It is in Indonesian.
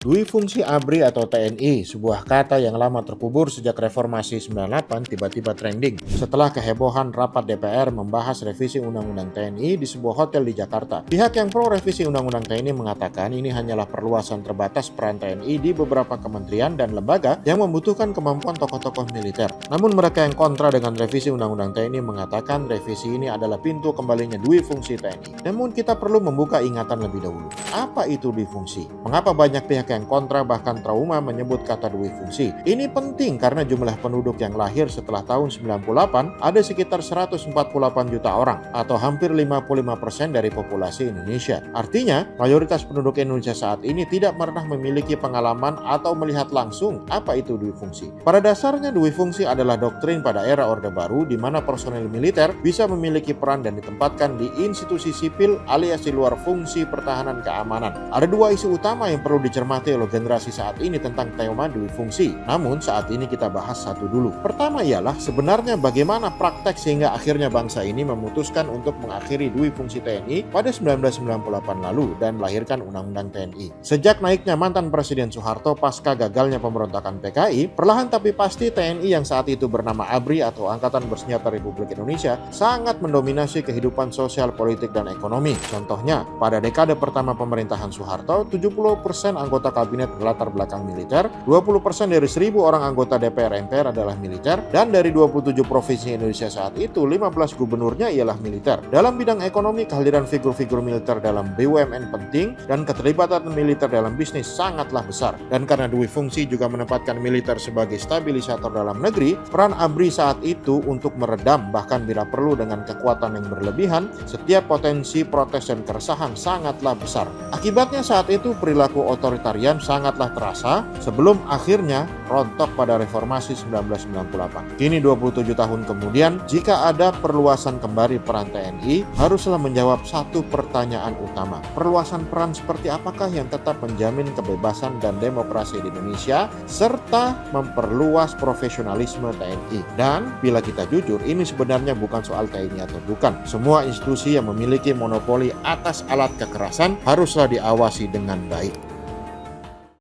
Dui fungsi ABRI atau TNI, sebuah kata yang lama terkubur sejak reformasi 98 tiba-tiba trending setelah kehebohan rapat DPR membahas revisi Undang-Undang TNI di sebuah hotel di Jakarta. Pihak yang pro revisi Undang-Undang TNI mengatakan ini hanyalah perluasan terbatas peran TNI di beberapa kementerian dan lembaga yang membutuhkan kemampuan tokoh-tokoh militer. Namun mereka yang kontra dengan revisi Undang-Undang TNI mengatakan revisi ini adalah pintu kembalinya dui fungsi TNI. Namun kita perlu membuka ingatan lebih dahulu. Apa itu dui fungsi? Mengapa banyak pihak yang kontra bahkan trauma menyebut kata dui fungsi? Ini penting karena jumlah penduduk yang lahir setelah tahun 98 ada sekitar 148 juta orang atau hampir 55% dari populasi Indonesia. Artinya, mayoritas penduduk Indonesia saat ini tidak pernah memiliki pengalaman atau melihat langsung apa itu dui fungsi. Pada dasarnya dui fungsi adalah doktrin pada era Orde Baru di mana personel militer bisa memiliki peran dan ditempatkan di institusi sipil alias di luar fungsi pertahanan keamanan. Ada dua isu utama yang perlu dicermati oleh generasi saat ini tentang tema dui fungsi. Namun saat ini kita bahas satu dulu. Pertama ialah sebenarnya bagaimana praktek sehingga akhirnya bangsa ini memutuskan untuk mengakhiri dui fungsi TNI pada 1998 lalu dan melahirkan Undang-Undang TNI. Sejak naiknya mantan Presiden Soeharto pasca gagalnya pemberontakan PKI, perlahan tapi pasti TNI yang saat itu bernama ABRI atau Angkatan Bersenjata Republik Indonesia sangat mendominasi kehidupan sosial, politik, dan ekonomi. Contohnya, pada dekade pertama pemerintahan Soeharto, 70% anggota kabinet berlatar belakang militer, 20% dari 1.000 orang anggota DPR MPR adalah militer, dan dari 27 provinsi Indonesia saat itu, 15 gubernurnya ialah militer. Dalam bidang ekonomi, kehadiran figur-figur militer dalam BUMN penting, dan keterlibatan militer dalam bisnis sangatlah besar. Dan karena dui fungsi juga menempatkan militer sebagai stabilisator dalam negeri, peran ABRI saat itu untuk meredam, bahkan bila perlu dengan kekuatan yang berlebihan, setiap potensi protes dan keresahan sangatlah besar. Akibatnya saat itu perilaku otoritarian sangatlah terasa sebelum akhirnya rontok pada reformasi 1998. Kini 27 tahun kemudian, jika ada perluasan kembali peran TNI, haruslah menjawab satu pertanyaan utama. Perluasan peran seperti apakah yang tetap menjamin kebebasan dan demokrasi di Indonesia, serta memperluas profesionalisme TNI? Dan bila kita jujur, ini sebenarnya bukan soal TNI atau bukan. Semua institusi yang memiliki monopoli atas alat kekerasan haruslah diawasi dengan baik.